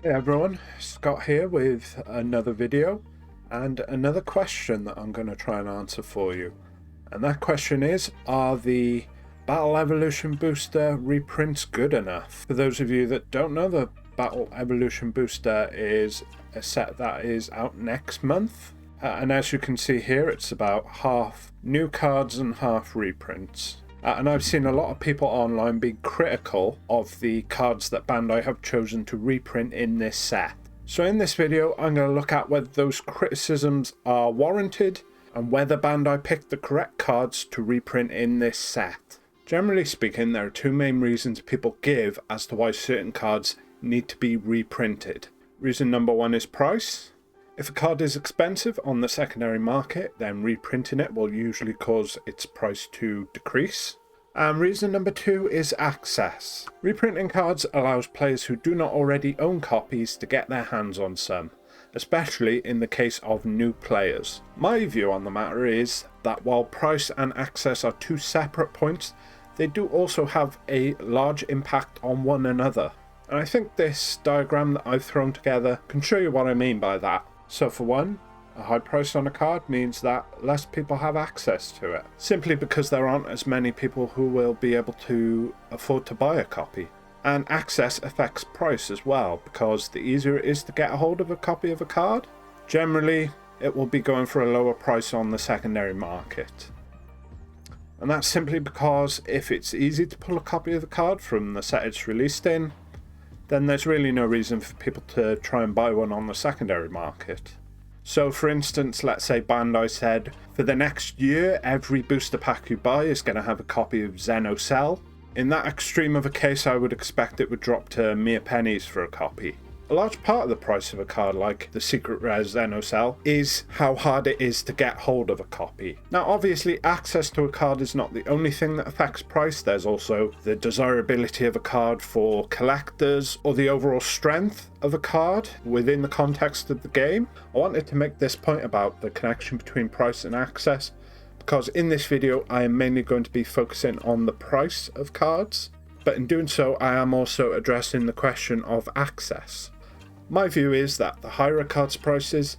Hey everyone, Scott here with another video and another question that I'm going to try and answer for you. And that question is, are the Battle Evolution Booster reprints good enough? For those of you that don't know, the Battle Evolution Booster is a set that is out next month. And as you can see here, it's about half new cards and half reprints. And I've seen a lot of people online being critical of the cards that Bandai have chosen to reprint in this set. So in this video, I'm going to look at whether those criticisms are warranted and whether Bandai picked the correct cards to reprint in this set. Generally speaking, there are two main reasons people give as to why certain cards need to be reprinted. Reason number one is price. If a card is expensive on the secondary market, then reprinting it will usually cause its price to decrease. And reason number two is access. Reprinting cards allows players who do not already own copies to get their hands on some, especially in the case of new players. My view on the matter is that while price and access are two separate points, they do also have a large impact on one another. And I think this diagram that I've thrown together can show you what I mean by that. So for one, a high price on a card means that less people have access to it, simply because there aren't as many people who will be able to afford to buy a copy. And access affects price as well, because the easier it is to get a hold of a copy of a card, generally it will be going for a lower price on the secondary market. And that's simply because if it's easy to pull a copy of the card from the set it's released in, then there's really no reason for people to try and buy one on the secondary market. So for instance, let's say Bandai said, for the next year, every booster pack you buy is going to have a copy of Xeno Cell. In that extreme of a case, I would expect it would drop to mere pennies for a copy. A large part of the price of a card like the Secret Rare Xeno Cell is how hard it is to get hold of a copy. Now obviously access to a card is not the only thing that affects price. There's also the desirability of a card for collectors or the overall strength of a card within the context of the game. I wanted to make this point about the connection between price and access because in this video I am mainly going to be focusing on the price of cards, but in doing so I am also addressing the question of access. My view is that the higher a card's price is,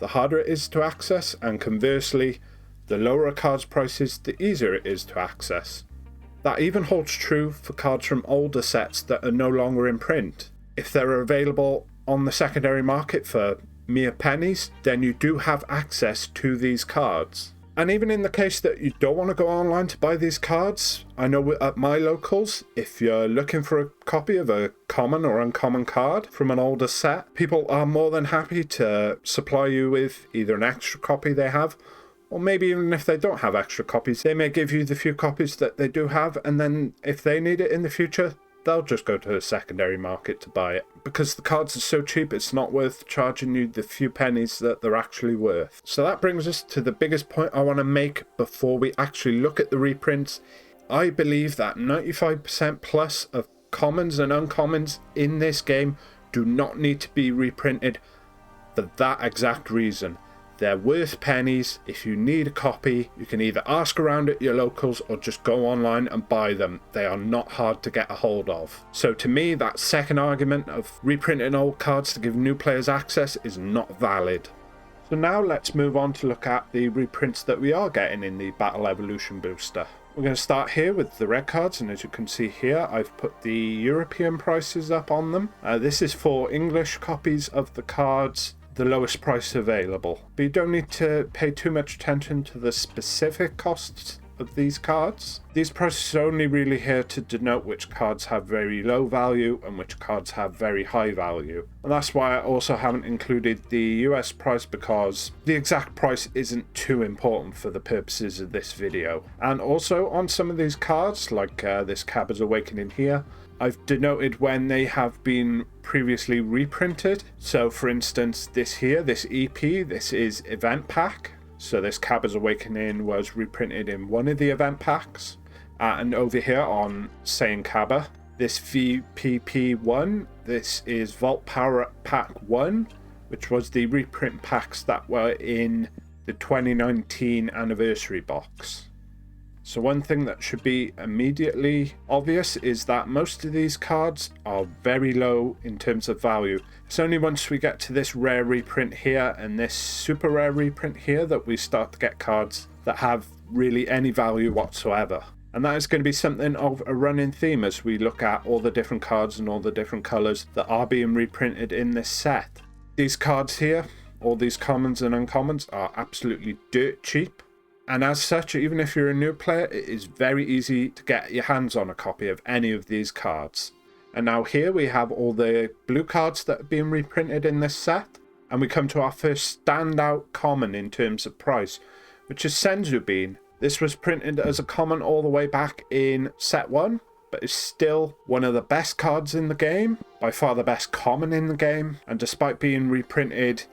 the harder it is to access, and conversely, the lower a card's price is, the easier it is to access. That even holds true for cards from older sets that are no longer in print. If they're available on the secondary market for mere pennies, then you do have access to these cards. And even in the case that you don't want to go online to buy these cards, I know at my locals, if you're looking for a copy of a common or uncommon card from an older set, people are more than happy to supply you with either an extra copy they have, or maybe even if they don't have extra copies, they may give you the few copies that they do have, and then if they need it in the future, they'll just go to the secondary market to buy it. Because the cards are so cheap, it's not worth charging you the few pennies that they're actually worth. So that brings us to the biggest point I want to make before we actually look at the reprints. I believe that 95% plus of commons and uncommons in this game do not need to be reprinted for that exact reason. They're worth pennies. If you need a copy, you can either ask around at your locals or just go online and buy them. They are not hard to get a hold of. So to me, that second argument of reprinting old cards to give new players access is not valid. So now let's move on to look at the reprints that we are getting in the Battle Evolution Booster. We're going to start here with the red cards, and as you can see here, I've put the European prices up on them. This is for English copies of the cards, the lowest price available. But you don't need to pay too much attention to the specific costs of these cards. These prices are only really here to denote which cards have very low value and which cards have very high value. And that's why I also haven't included the US price, because the exact price isn't too important for the purposes of this video. And also on some of these cards, like this Cabba's Awakening here, I've denoted when they have been previously reprinted. So for instance, this here, this EP, this is event pack. So this Cabba's Awakening was reprinted in one of the event packs. And over here on Saiyan Cabba, this VPP1, this is Vault Power Pack 1, which was the reprint packs that were in the 2019 anniversary box. So one thing that should be immediately obvious is that most of these cards are very low in terms of value. It's only once we get to this rare reprint here and this super rare reprint here that we start to get cards that have really any value whatsoever. And that is going to be something of a running theme as we look at all the different cards and all the different colours that are being reprinted in this set. These cards here, all these commons and uncommons, are absolutely dirt cheap. And as such, even if you're a new player, it is very easy to get your hands on a copy of any of these cards. And now here we have all the blue cards that are being reprinted in this set. And we come to our first standout common in terms of price, which is Senzu Bean. This was printed as a common all the way back in set 1, but is still one of the best cards in the game, by far the best common in the game, and despite being reprinted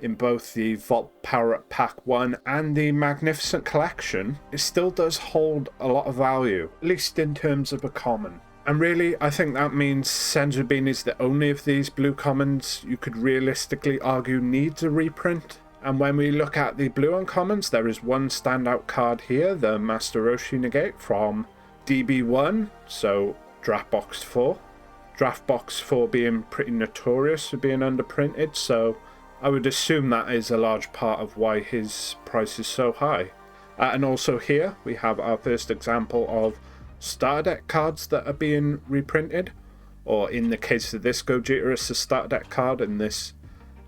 in both the Vault Power-Up Pack 1 and the Magnificent Collection, it still does hold a lot of value, at least in terms of a common. And really, I think that means Senzu Bean is the only of these blue commons you could realistically argue needs a reprint. And when we look at the blue uncommons, there is one standout card here, the Master Roshi Negate from DB1, so Draft Box 4. Draft Box 4 being pretty notorious for being underprinted, so I would assume that is a large part of why his price is so high. And also here we have our first example of starter deck cards that are being reprinted, or in the case of this Gogeta, it's a starter deck card, and this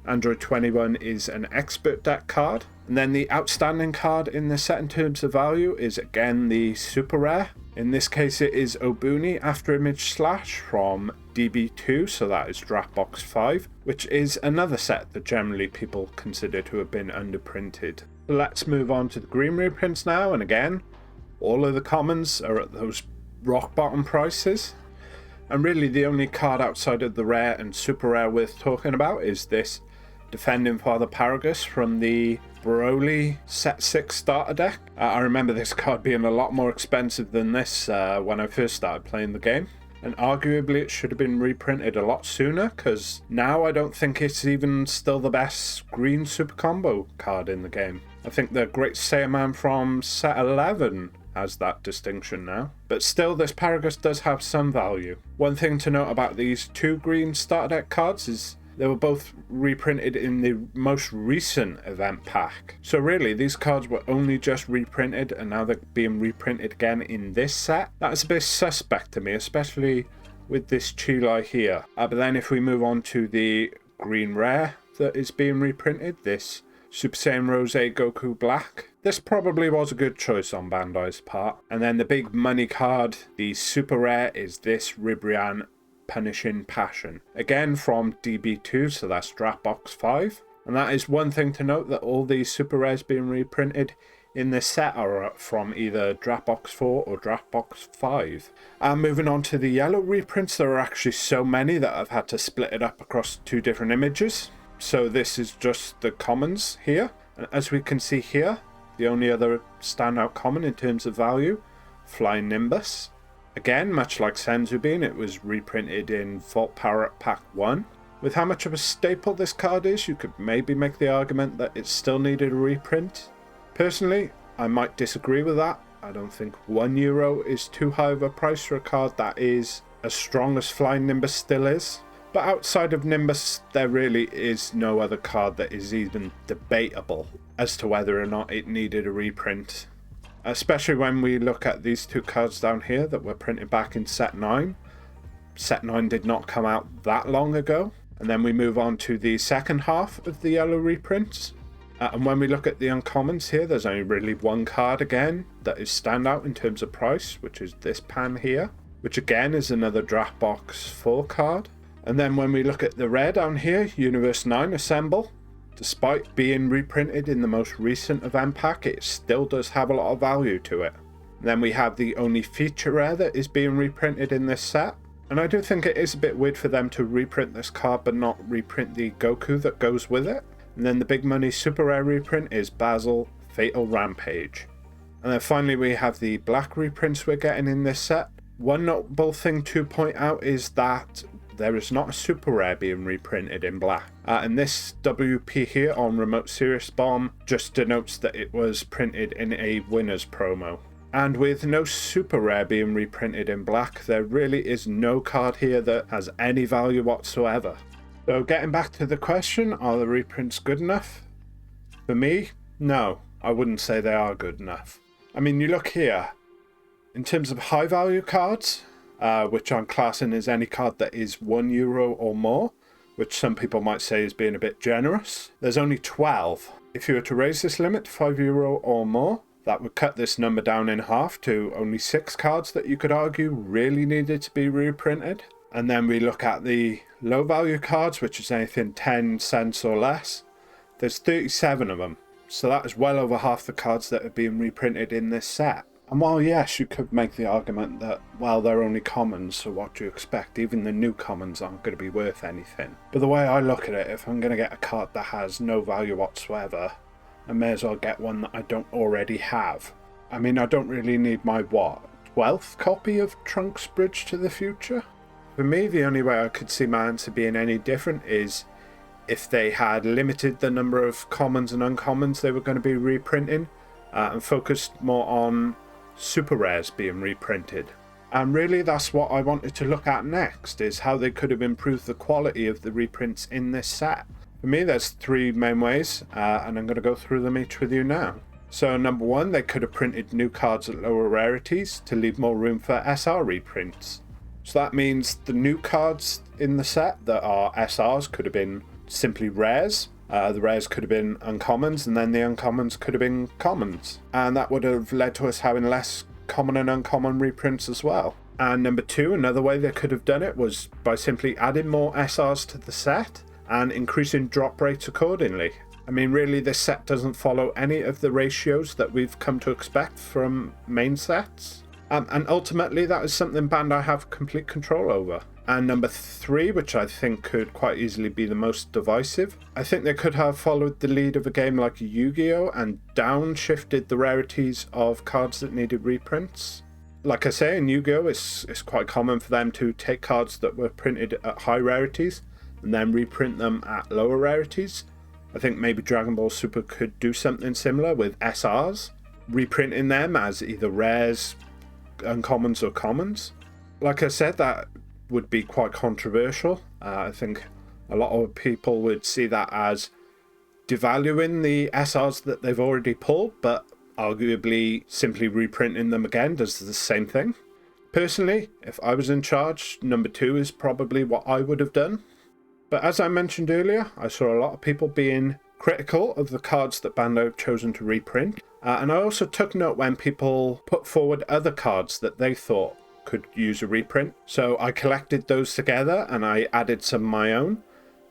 Android 21 is an expert deck card. And then the outstanding card in this set in terms of value is again the super rare. In this case it is Obuni After Image Slash from DB2, so that is Draft Box 5, which is another set that generally people consider to have been underprinted. Let's move on to the green reprints now, and again, all of the commons are at those rock bottom prices. And really the only card outside of the rare and super rare worth talking about is this Defending Father Paragus from the Broly Set 6 starter deck. I remember this card being a lot more expensive than this when I first started playing the game. And arguably it should have been reprinted a lot sooner, because now I don't think it's even still the best green super combo card in the game. I think the Great Saiyaman from Set 11 has that distinction now. But still, this Paragus does have some value. One thing to note about these two green starter deck cards is they were both reprinted in the most recent event pack. So really, these cards were only just reprinted and now they're being reprinted again in this set. That is a bit suspect to me, especially with this Chilai here. But then if we move on to the green rare that is being reprinted, this Super Saiyan Rose Goku Black. This probably was a good choice on Bandai's part. And then the big money card, the super rare, is this Ribrianne Punishing Passion. Again from DB2, so that's Draft Box 5. And that is one thing to note, that all these super rares being reprinted in this set are from either Draft Box 4 or Draft Box 5. And moving on to the yellow reprints, there are actually so many that I've had to split it up across two different images. So this is just the commons here. And as we can see here, the only other standout common in terms of value, Flying Nimbus. Again, much like Senzu Bean, it was reprinted in Vault Power-Up Pack 1. With how much of a staple this card is, you could maybe make the argument that it still needed a reprint. Personally, I might disagree with that. I don't think €1 is too high of a price for a card that is as strong as Flying Nimbus still is. But outside of Nimbus, there really is no other card that is even debatable as to whether or not it needed a reprint. Especially when we look at these two cards down here that were printed back in Set 9. Set 9 did not come out that long ago. And then we move on to the second half of the yellow reprints. And when we look at the uncommons here, there's only really one card again that is standout in terms of price, which is this Pan here, which again is another Draft Box 4 card. And then when we look at the rare down here, Universe 9 Assemble, despite being reprinted in the most recent event pack, it still does have a lot of value to it. And then we have the only feature rare that is being reprinted in this set. And I do think it is a bit weird for them to reprint this card but not reprint the Goku that goes with it. And then the big money super rare reprint is Basil Fatal Rampage. And then finally we have the black reprints we're getting in this set. One notable thing to point out is that there is not a super rare being reprinted in black. And this WP here on Remote Serious Bomb just denotes that it was printed in a winner's promo. And with no super rare being reprinted in black, there really is no card here that has any value whatsoever. So getting back to the question, are the reprints good enough? For me, no, I wouldn't say they are good enough. I mean, you look here, in terms of high value cards, which I'm classing as any card that is €1 or more, which some people might say is being a bit generous, there's only 12. If you were to raise this limit to €5 or more, that would cut this number down in half to only 6 cards that you could argue really needed to be reprinted. And then we look at the low value cards, which is anything 10 cents or less. There's 37 of them. So that is well over half the cards that are being reprinted in this set. And while yes, you could make the argument that, well, they're only commons, so what do you expect? Even the new commons aren't going to be worth anything. But the way I look at it, if I'm going to get a card that has no value whatsoever, I may as well get one that I don't already have. I mean, I don't really need my, 12th copy of Trunks Bridge to the Future? For me, the only way I could see my answer being any different is if they had limited the number of commons and uncommons they were going to be reprinting and focused more on super rares being reprinted. And really that's what I wanted to look at next, is how they could have improved the quality of the reprints in this set. For me, there's 3 main ways, and I'm going to go through them each with you now. So number 1, they could have printed new cards at lower rarities to leave more room for SR reprints. So that means the new cards in the set that are SRs could have been simply rares. The rares could have been uncommons, and then the uncommons could have been commons. And that would have led to us having less common and uncommon reprints as well. And number 2, another way they could have done it was by simply adding more SRs to the set and increasing drop rates accordingly. I mean, really, this set doesn't follow any of the ratios that we've come to expect from main sets. And ultimately, that is something Bandai have complete control over. And number 3, which I think could quite easily be the most divisive, I think they could have followed the lead of a game like Yu-Gi-Oh! And downshifted the rarities of cards that needed reprints. Like I say, in Yu-Gi-Oh! It's quite common for them to take cards that were printed at high rarities and then reprint them at lower rarities. I think maybe Dragon Ball Super could do something similar with SRs, reprinting them as either rares, uncommons or commons. Like I said, that would be quite controversial. I think a lot of people would see that as devaluing the SRs that they've already pulled, but arguably simply reprinting them again does the same thing. Personally, if I was in charge, number 2 is probably what I would have done. But as I mentioned earlier, I saw a lot of people being critical of the cards that Bandai have chosen to reprint. And I also took note when people put forward other cards that they thought could use a reprint. So I collected those together and I added some of my own.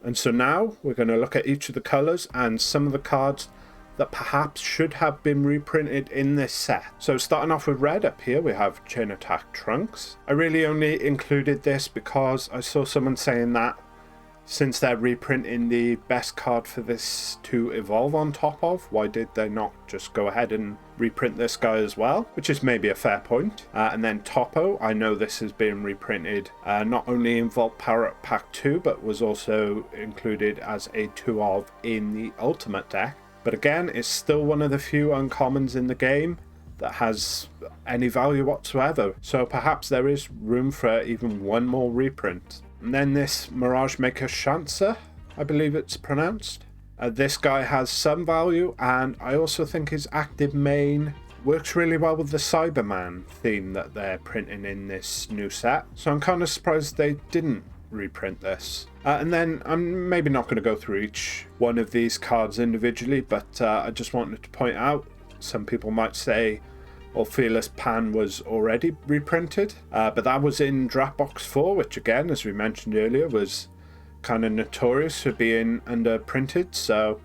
And so now we're going to look at each of the colours and some of the cards that perhaps should have been reprinted in this set. So starting off with red, up here we have Chain Attack Trunks. I really only included this because I saw someone saying that since they're reprinting the best card for this to evolve on top of, why did they not just go ahead and reprint this guy as well? Which is maybe a fair point. And then Topo, I know this has been reprinted not only in Vault Power Up Pack 2, but was also included as a 2 of in the Ultimate deck. But again, it's still one of the few uncommons in the game that has any value whatsoever. So perhaps there is room for even one more reprint. And then this Mirage Maker Shansa, I believe it's pronounced. This guy has some value, and I also think his active main works really well with the Cyberman theme that they're printing in this new set. So I'm kind of surprised they didn't reprint this. And then I'm maybe not going to go through each one of these cards individually, but I just wanted to point out, some people might say, well, Fearless Pan was already reprinted, but that was in Dropbox 4, which again, as we mentioned earlier, was kind of notorious for being underprinted, so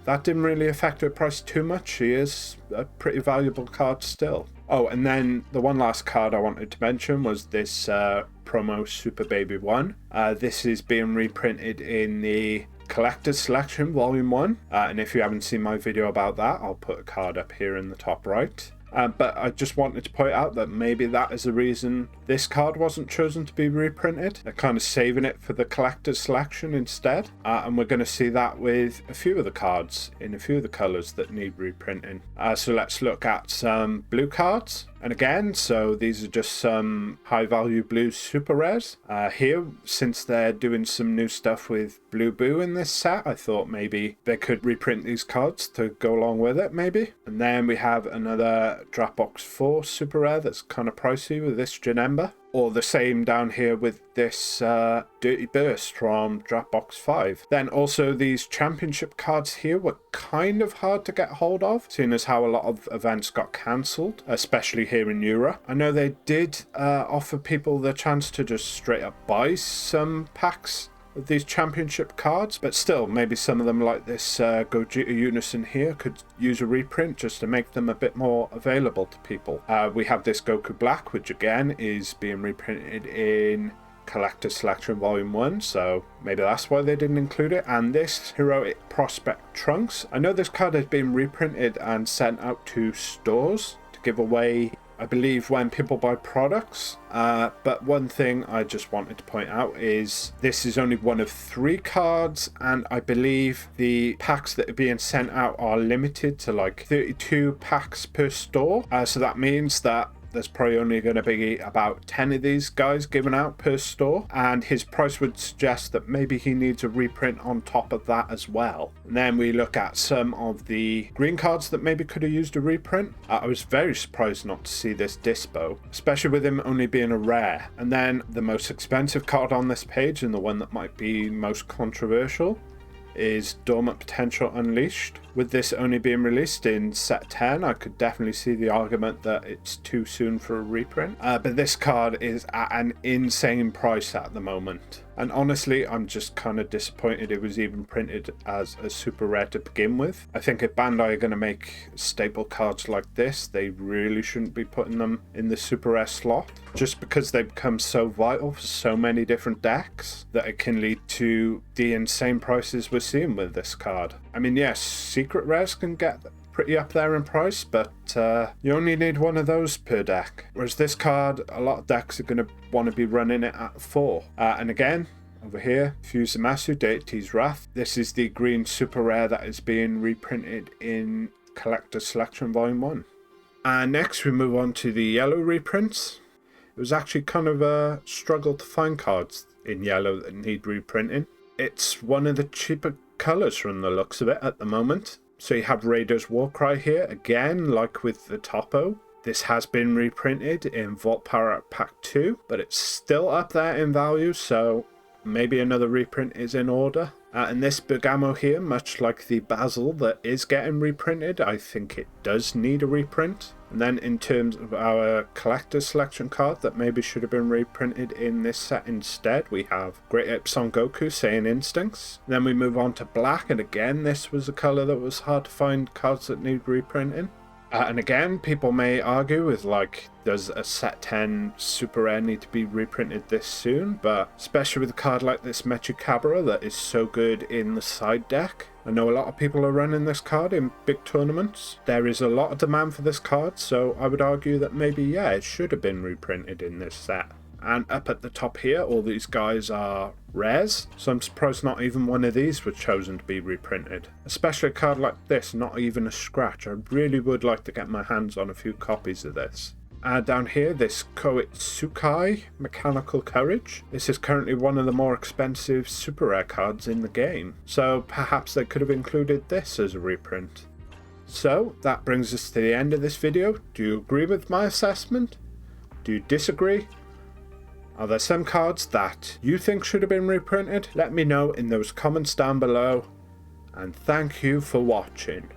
that didn't really affect her price too much. She is a pretty valuable card still. Oh, and then the one last card I wanted to mention was this promo Super Baby 1. This is being reprinted in the Collector's Selection Volume 1, and if you haven't seen my video about that, I'll put a card up here in the top right. But I just wanted to point out that maybe that is the reason this card wasn't chosen to be reprinted. They're kind of saving it for the collector's selection instead. And we're going to see that with a few of the cards in a few of the colors that need reprinting. So let's look at some blue cards. And again, so these are just some high value blue super rares. Here, since they're doing some new stuff with Blue Boo in this set, I thought maybe they could reprint these cards to go along with it, maybe. And then we have another Dropbox 4 super rare that's kind of pricey with this Janemba. Or the same down here with this Dirty Burst from Dropbox 5. Then also these championship cards here were kind of hard to get hold of, seeing as how a lot of events got cancelled, especially here in Europe. I know they did offer people the chance to just straight up buy some packs of these championship cards, but still maybe some of them like this Gogeta Unison here could use a reprint just to make them a bit more available to people. We have this Goku Black, which again is being reprinted in Collector's Selection Volume 1, so maybe that's why they didn't include it. And this Heroic Prospect Trunks, I know this card has been reprinted and sent out to stores to give away, I believe, when people buy products. But one thing I just wanted to point out is this is only one of 3 cards, and I believe the packs that are being sent out are limited to like 32 packs per store. So that means that there's probably only going to be about 10 of these guys given out per store, and his price would suggest that maybe he needs a reprint on top of that as well. And then we look at some of the green cards that maybe could have used a reprint. I was very surprised not to see this Dispo, especially with him only being a rare. And then the most expensive card on this page, and the one that might be most controversial, is Dormant Potential Unleashed. With this only being released in set 10, I could definitely see the argument that it's too soon for a reprint. But this card is at an insane price at the moment. And honestly, I'm just kind of disappointed it was even printed as a super rare to begin with. I think if Bandai are going to make staple cards like this, they really shouldn't be putting them in the super rare slot, just because they've become so vital for so many different decks that it can lead to the insane prices we're seeing with this card. I mean, yes, secret rares can get pretty up there in price, but you only need one of those per deck. Whereas this card, a lot of decks are going to want to be running it at 4. And again, over here, Fusamasu Deity's Wrath. This is the green super rare that is being reprinted in Collector's Selection Volume 1. And next we move on to the yellow reprints. It was actually kind of a struggle to find cards in yellow that need reprinting. It's one of the cheaper colours from the looks of it at the moment. So you have Raiders Warcry here, again, like with the Topo. This has been reprinted in Vault Power Pack 2, but it's still up there in value, so maybe another reprint is in order. And this Bergamo here, much like the Basil that is getting reprinted, I think it does need a reprint. And then in terms of our collector's selection card that maybe should have been reprinted in this set instead, we have Great Ape Son Goku Saiyan Instincts. And then we move on to black, and again this was a colour that was hard to find cards that need reprinting. And again, people may argue with like, does a set 10 super rare need to be reprinted this soon? But especially with a card like this Mechikabra that is so good in the side deck. I know a lot of people are running this card in big tournaments. There is a lot of demand for this card, so I would argue that maybe, yeah, it should have been reprinted in this set. And up at the top here, all these guys are rares, so I'm surprised not even one of these was chosen to be reprinted. Especially a card like this, not even a scratch. I really would like to get my hands on a few copies of this. Down here, this Koitsukai Mechanical Courage. This is currently one of the more expensive super rare cards in the game, so perhaps they could have included this as a reprint. So that brings us to the end of this video. Do you agree with my assessment? Do you disagree? Are there some cards that you think should have been reprinted? Let me know in those comments down below, and thank you for watching.